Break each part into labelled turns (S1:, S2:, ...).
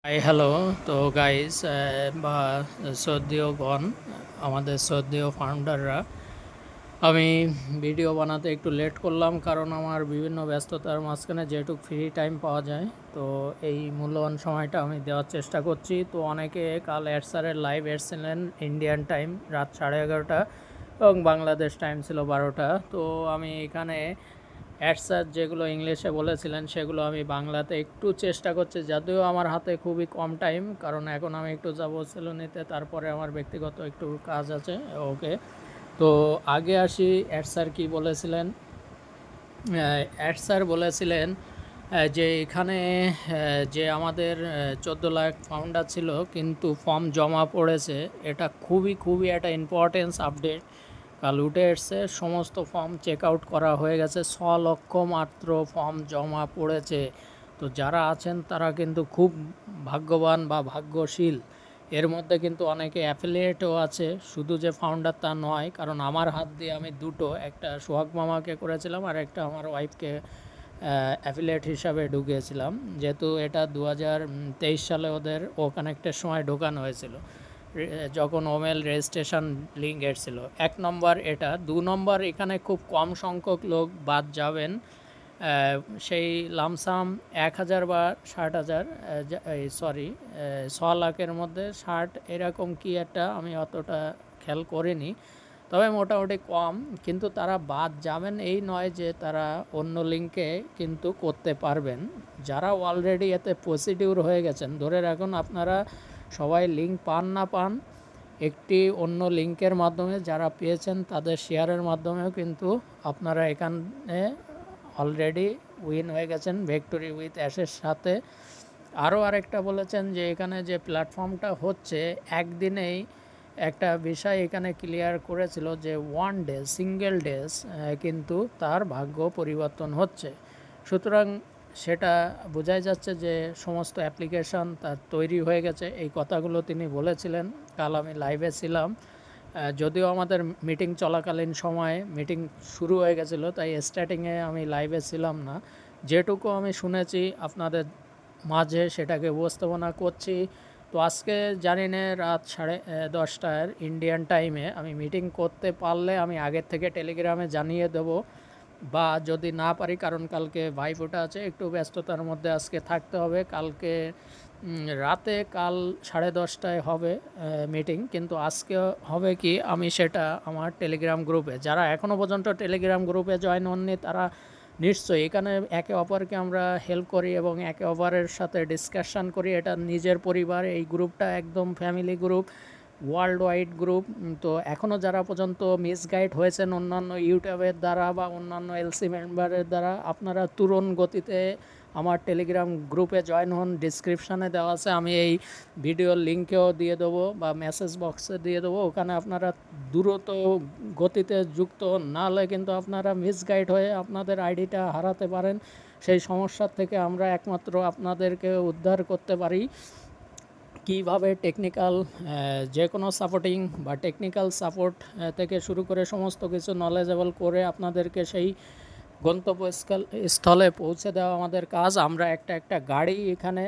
S1: Hi hello. তো guys বা শ্রদ্ধেয়গণ, আমাদের শ্রদ্ধেয় ফাউন্ডাররা, আমি ভিডিও বানাতে একটু লেট করলাম কারণ আমার বিভিন্ন ব্যস্ততার মাঝখানে যেটুকু ফ্রি টাইম পাওয়া যায়, তো এই মূল্যবান সময়টা আমি দেওয়ার চেষ্টা করছি। তো অনেকে কাল স্যারের লাইভ এসেছিলেন ইন্ডিয়ান টাইম রাত 11:30 এবং বাংলাদেশ টাইম ছিল 12টা। তো আমি এখানে স্যার যেগুলো ইংলিশে বলেছিলেন সেগুলো আমি বাংলাতে একটু চেষ্টা করছি, যদিও আমার হাতে খুবই কম টাইম, কারণ এখন আমি একটু যাবো সেলুনিতে, তারপরে আমার ব্যক্তিগত একটু কাজ আছে। ওকে, তো আগে আসি। স্যার কী বলেছিলেন? স্যার বলেছিলেন যে এখানে যে আমাদের 14 লাখ ফাউন্ডার ছিল কিন্তু ফর্ম জমা পড়েছে, এটা খুবই খুবই একটা ইম্পর্টেন্স আপডেট। কাল উঠে এসছে, সমস্ত ফর্ম চেক আউট করা হয়ে গেছে, 6 লক্ষ মাত্র ফর্ম জমা পড়েছে। তো যারা আছেন তারা কিন্তু খুব ভাগ্যবান বা ভাগ্যশীল। এর মধ্যে কিন্তু অনেকে অ্যাফিলিয়েটও আছে, শুধু যে ফাউন্ডার তা নয়, কারণ আমার হাত দিয়ে আমি দুটো, একটা সোহাগ মামাকে করেছিলাম আর একটা আমার ওয়াইফকে অ্যাফিলিয়েট হিসাবে ঢুকিয়েছিলাম, যেহেতু এটা 2023 সালে ওদের ও কানেক্টের সময় ঢোকানো হয়েছিল, যখন ওমেল রেজিস্ট্রেশন লিঙ্ক এসেছিলো। 1 নম্বর এটা। 2 নম্বর, এখানে খুব কম সংখ্যক লোক বাদ যাবেন। সেই লামসাম 1,000 বা 60,000, সরি, 6 লাখের মধ্যে 60 এরকম কি একটা, আমি অতটা খেয়াল করিনি, তবে মোটামুটি কম। কিন্তু তারা বাদ যাবেন এই নয় যে তারা অন্য লিঙ্কে কিন্তু করতে পারবেন। যারা অলরেডি এতে প্রসিডিউর হয়ে গেছেন, ধরে রাখুন আপনারা সবাই লিঙ্ক পান না পান, একটি অন্য লিঙ্কের মাধ্যমে যারা পেয়েছেন তাদের শেয়ারের মাধ্যমেও কিন্তু আপনারা এখানে অলরেডি উইন হয়ে গেছেন ভিক্টোরি উইথ অ্যাশের সাথে। আরও আরেকটা বলেছেন যে এখানে যে প্ল্যাটফর্মটা হচ্ছে, একদিনেই একটা বিষয় এখানে ক্লিয়ার করেছিল যে ওয়ান ডে, সিঙ্গেল ডেজ কিন্তু তার ভাগ্য পরিবর্তন হচ্ছে। সুতরাং সেটা বোঝাই যাচ্ছে যে সমস্ত অ্যাপ্লিকেশন তার তৈরি হয়ে গেছে। এই কথাগুলো তিনি বলেছিলেন। কাল আমি লাইভে ছিলাম, যদিও আমাদের মিটিং চলাকালীন সময়ে মিটিং শুরু হয়ে গেছিলো, তাই স্টার্টিংয়ে আমি লাইভে ছিলাম না। যেটুকু আমি শুনেছি আপনাদের মাঝে সেটাকে উপস্থাপনা করছি। তো আজকে জানি না রাত 10:30 ইন্ডিয়ান টাইমে আমি মিটিং করতে পারলে আমি আগের থেকে টেলিগ্রামে জানিয়ে দেবো, বা যদি না পারি, কারণ কালকে ভাইফোঁটা আছে, একটু ব্যস্ততার মধ্যে আজকে থাকতে হবে। কালকে রাতে, কাল 10:30টায় হবে মিটিং, কিন্তু আজকে হবে কি আমি সেটা আমার টেলিগ্রাম গ্রুপে, যারা এখনও পর্যন্ত টেলিগ্রাম গ্রুপে জয়েন হননি তারা নিশ্চয়ই, এখানে একে অপরকে আমরা হেল্প করি এবং একে অপরের সাথে ডিসকাশন করি। এটা নিজের পরিবার, এই গ্রুপটা একদম family group, world wide group. তো এখনও যারা পর্যন্ত মিসগাইড হয়েছেন অন্যান্য ইউটিউবের দ্বারা বা অন্যান্য এলসি মেম্বারের দ্বারা, আপনারা তুরন্ত গতিতে আমার টেলিগ্রাম গ্রুপে জয়েন হন। ডিসক্রিপশানে দেওয়া আছে, আমি এই ভিডিওর লিঙ্কেও দিয়ে দেবো বা মেসেজ বক্সে দিয়ে দেবো। ওখানে আপনারা দ্রুত গতিতে যুক্ত হন, নাহলে কিন্তু আপনারা মিসগাইড হয়ে আপনাদের আইডিটা হারাতে পারেন। সেই সমস্যার থেকে আমরা একমাত্র আপনাদেরকে উদ্ধার করতে পারি। কীভাবে টেকনিক্যাল যে কোনো সাপোর্টিং বা টেকনিক্যাল সাপোর্ট থেকে শুরু করে সমস্ত কিছু নলেজেবল করে আপনাদেরকে সেই গন্তব্যস্থলে পৌঁছে দেওয়া আমাদের কাজ। আমরা একটা একটা গাড়ি এখানে,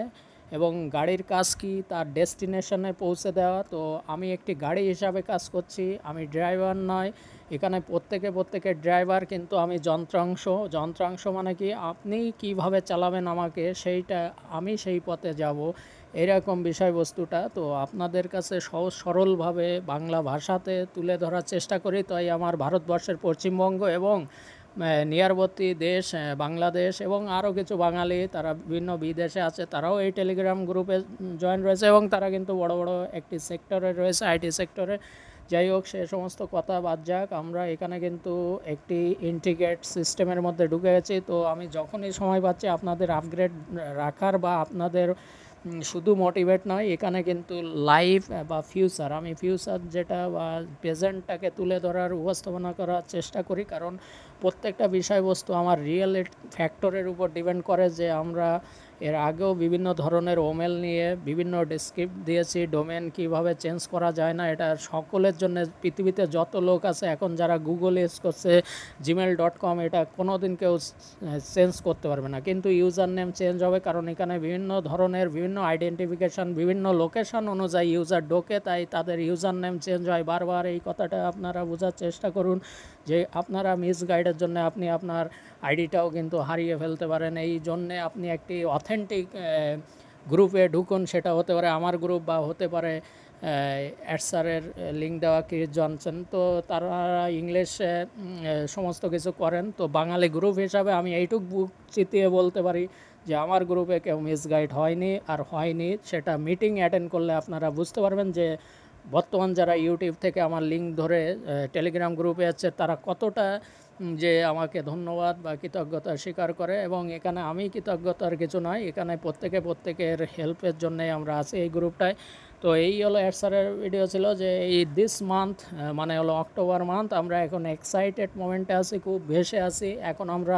S1: এবং গাড়ির কাজ কি তার ডেস্টিনেশনে পৌঁছে দেওয়া। তো আমি একটি গাড়ি হিসাবে কাজ করছি, আমি ড্রাইভার নয়। এখানে প্রত্যেকের ড্রাইভার, কিন্তু আমি যন্ত্রাংশ মানে কি, আপনি কিভাবে চালাবেন আমাকে, সেইটা আমি সেই পথে যাব, এরকম বিষয়বস্তুটা। তো আপনাদের কাছে সহজ সরলভাবে বাংলা ভাষাতে তুলে ধরার চেষ্টা করি। তাই আমার ভারতবর্ষের পশ্চিমবঙ্গ এবং নিয়ারবর্তী দেশ বাংলাদেশ এবং আরও কিছু বাঙালি তারা বিভিন্ন বিদেশে আছে, তারাও এই টেলিগ্রাম গ্রুপে জয়েন রয়েছে এবং তারা কিন্তু বড় বড় একটি সেক্টরে রয়েছে, আইটি সেক্টরে। যাই হোক, সে সমস্ত কথা বাদ যাক, আমরা এখানে কিন্তু একটি ইন্টিগ্রেট সিস্টেমের মধ্যে ঢুকে গেছি। তো আমি যখনই সময় পাচ্ছি আপনাদের আপগ্রেড রাখার বা আপনাদের শুধু মোটিভেট নয়, এখানে কিন্তু লাইভ বা ফিউচার, আমি ফিউচার যেটা বা প্রেজেন্টটাকে তুলে ধরার উপস্থাপনা করার চেষ্টা করি, কারণ প্রত্যেকটা বিষয়বস্তু আমার রিয়েল ফ্যাক্টরের উপর ডিপেন্ড করে যে আমরা এর আগেও বিভিন্ন ধরনের ওমেল নিয়ে বিভিন্ন ডেসক্রিপ্ট দিয়েছি, ডোমেন কিভাবে চেঞ্জ করা যায় না, এটা সকলের জন্য। পৃথিবীতে যত লোক আছে এখন যারা গুগল ইউজ করছে, gmail.com, এটা কোনো দিন কেউ চেঞ্জ করতে পারবে না। কিন্তু ইউজার নেম চেঞ্জ হবে, কারণ এখানে বিভিন্ন ধরনের বিভিন্ন আইডেন্টিফিকেশান, বিভিন্ন লোকেশান অনুযায়ী ইউজার ঢোকে, তাই তাদের ইউজার নেম চেঞ্জ হয় বারবার। এই কথাটা আপনারা বোঝার চেষ্টা করুন যে আপনারা মিসগাইডের জন্য আপনি আপনার আইডিটাও কিন্তু হারিয়ে ফেলতে পারেন। এই জন্যে আপনি একটি অথেন্টিক গ্রুপে ঢুকুন, সেটা হতে পারে আমার গ্রুপ বা হতে পারে অ্যাডসারের লিঙ্ক দেওয়া ক্রিস জনসন। তো তারা ইংলিশে সমস্ত কিছু করেন। তো বাঙালি গ্রুপ হিসাবে আমি এইটুক বুক চিতিয়ে বলতে পারি যে আমার গ্রুপে কেউ মিসগাইড হয়নি আর হয়নি। সেটা মিটিং অ্যাটেন্ড করলে আপনারা বুঝতে পারবেন যে বর্তমান যারা ইউটিউব থেকে আমার লিঙ্ক ধরে টেলিগ্রাম গ্রুপে আছে তারা কতটা যে আমাকে ধন্যবাদ বা কৃতজ্ঞতা স্বীকার করে। এবং এখানে আমি কৃতজ্ঞতার কিছু নয়, এখানে প্রত্যেকের হেল্পের জন্যে আমরা আছি এই গ্রুপটায়। তো এই হলো অ্যাডসারের ভিডিও ছিল যে এই দিস মান্থ মানে হলো অক্টোবর মান্থ আমরা এখন এক্সাইটেড মোমেন্টে আছি, খুব ভেসে আছি। এখন আমরা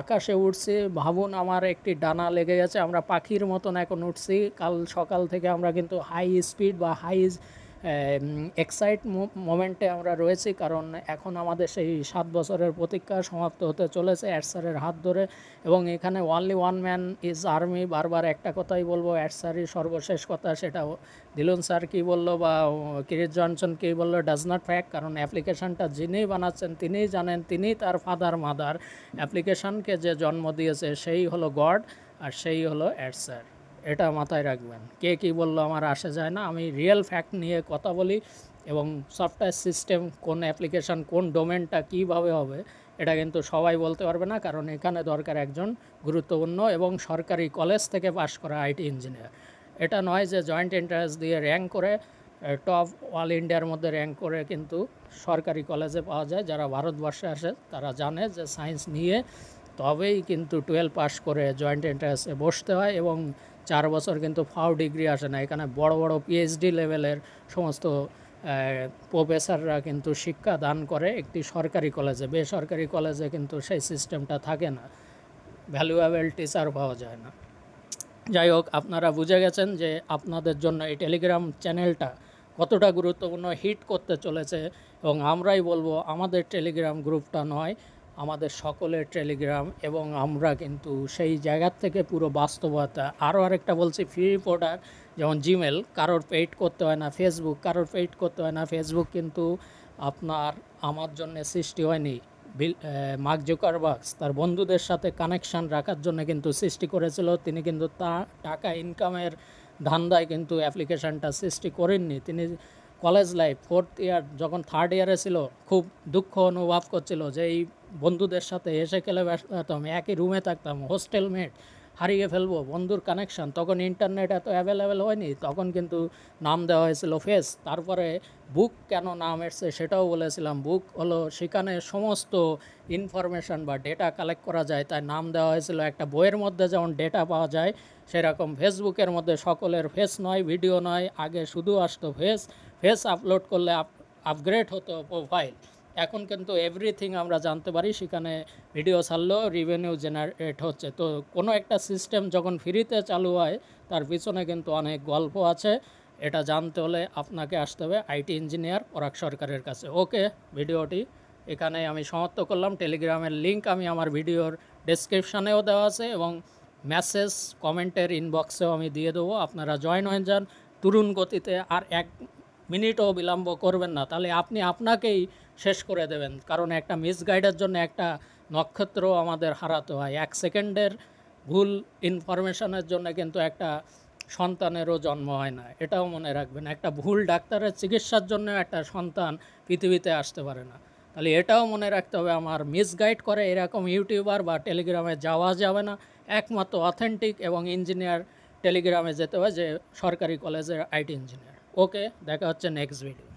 S1: আকাশে উঠছি, ভাবুন আমার একটি ডানা লেগে গেছে, আমরা পাখির মতন এখন উঠছি। কাল সকাল থেকে আমরা কিন্তু হাই স্পিড বা হাই এক্সাইট মোমেন্টে আমরা রয়েছি, কারণ এখন আমাদের সেই 7 বছরের প্রতীক্ষা সমাপ্ত হতে চলেছে অ্যাডসারের হাত ধরে। এবং এখানে only one man is army, বারবার একটা কথাই বলবো, অ্যাডসারই সর্বশেষ কথা। সেটা দিলুন স্যার কী বললো বা ক্রিস জনসন কী বললো ডাজ নট ফ্যাক্ট, কারণ অ্যাপ্লিকেশানটা যিনিই বানাচ্ছেন তিনিই জানেন, তিনিই তার ফাদার মাদার। অ্যাপ্লিকেশানকে যে জন্ম দিয়েছে সেই হলো গড আর সেই হলো অ্যাডসার, এটা মাথায় রাখবেন। কে কী বললো আমার আসে যায় না, আমি রিয়েল ফ্যাক্ট নিয়ে কথা বলি। এবং সফটওয়্যার সিস্টেম, কোন অ্যাপ্লিকেশান কোন ডোমেনটা কীভাবে হবে এটা কিন্তু সবাই বলতে পারবে না, কারণ এখানে দরকার একজন গুরুত্বপূর্ণ এবং সরকারি কলেজ থেকে পাশ করা আইটি ইঞ্জিনিয়ার। এটা নয় যে জয়েন্ট এন্ট্রান্স দিয়ে র্যাঙ্ক করে টপ অল ইন্ডিয়ার মধ্যে র্যাঙ্ক করে কিন্তু সরকারি কলেজে পাওয়া যায়। যারা ভারতবর্ষে আসে তারা জানে যে সায়েন্স নিয়ে তবেই কিন্তু 12 পাস করে জয়েন্ট এন্ট্রান্সে বসতে হয়, এবং 4 বছর কিন্তু ফাও ডিগ্রি আসে না। এখানে বড় বড় পিএইচডি লেভেলের সমস্ত প্রফেসররা কিন্তু শিক্ষা দান করে একটি সরকারি কলেজে। বেসরকারি কলেজে কিন্তু সেই সিস্টেমটা থাকে না, ভ্যালুয়েবল টিচার পাওয়া যায় না। যাই হোক, আপনারা বুঝে গেছেন যে আপনাদের জন্য এই টেলিগ্রাম চ্যানেলটা কতটা গুরুত্বপূর্ণ, হিট করতে চলেছে। এবং আমরাই বলবো আমাদের টেলিগ্রাম গ্রুপটা নয়, আমাদের সকলের টেলিগ্রাম। এবং আমরা কিন্তু সেই জায়গার থেকে পুরো বাস্তবতা। আরও আরেকটা বলছি, ফ্রি প্রোডাক্ট যেমন জিমেল কারোর পেইড করতে হয় না, ফেসবুক কারোর পেইড করতে হয় না। ফেসবুক কিন্তু আপনার আমার জন্য সৃষ্টি হয়নি, মার্ক জুকারবার্গ তার বন্ধুদের সাথে কানেকশান রাখার জন্য কিন্তু সৃষ্টি করেছিল। তিনি কিন্তু টাকা ইনকামের ধান্দায় কিন্তু অ্যাপ্লিকেশানটা সৃষ্টি করেননি। তিনি কলেজ লাইফ 4th ইয়ার যখন 3rd ইয়ারে ছিল, খুব দুঃখ অনুভব করছিল যে এই বন্ধুদের সাথে এসে খেলে ব্যস্তাম, একই রুমে থাকতাম, হোস্টেল মেট, হারিয়ে ফেলবো বন্ধুর কানেকশান। তখন ইন্টারনেট এত অ্যাভেলেবেল হয়নি, তখন কিন্তু নাম দেওয়া হয়েছিল ফেস। তারপরে বুক কেন নাম এসছে সেটাও বলেছিলাম। বুক হলো সেখানে সমস্ত ইনফরমেশান বা ডেটা কালেক্ট করা যায়, তাই নাম দেওয়া হয়েছিল। একটা বইয়ের মধ্যে যেমন ডেটা পাওয়া যায়, সেরকম ফেসবুকের মধ্যে সকলের ফেস নয়, ভিডিও নয়, আগে শুধু আসতো ফেস আপলোড করলে আপগ্রেড হতো প্রোফাইল। এখন কিন্তু এভরিথিং আমরা জানতে পারি, সেখানে ভিডিও ছাড়লেও রেভিনিউ জেনারেট হচ্ছে। তো কোনো একটা সিস্টেম যখন ফ্রিতে চালু হয় তার পিছনে কিন্তু অনেক গল্প আছে। এটা জানতে হলে আপনাকে আসতে হবে আইটি ইঞ্জিনিয়ার পরাগ সরকারের কাছে। ওকে, ভিডিওটি এখানে আমি সমাপ্ত করলাম। টেলিগ্রামের লিঙ্ক আমি আমার ভিডিওর ডেসক্রিপশানেও দেওয়া আছে এবং মেসেজ কমেন্টের ইনবক্সেও আমি দিয়ে দেবো। আপনারা জয়েন হয়ে যান তরুণ গতিতে, আর 1 মিনিটও বিলম্ব করবেন না, তাহলে আপনি আপনাকেই শেষ করে দেবেন। কারণ একটা মিসগাইডের জন্য একটা নক্ষত্র আমাদের হারাতে হয়। 1 সেকেন্ডের ভুল ইনফরমেশনের জন্য কিন্তু একটা সন্তানেরও জন্ম হয় না, এটাও মনে রাখবেন। একটা ভুল ডাক্তারের চিকিৎসার জন্য একটা সন্তান পৃথিবীতে আসতে পারে না। তাহলে এটাও মনে রাখতে হবে, আমার মিসগাইড করে এরকম ইউটিউবার বা টেলিগ্রামে যাওয়া যাবে না। একমাত্র অথেন্টিক এবং ইঞ্জিনিয়ার টেলিগ্রামে যেতে হয়, যে সরকারি কলেজের আইটি ইঞ্জিনিয়ার। ওকে, দেখা হচ্ছে নেক্সট ভিডিও।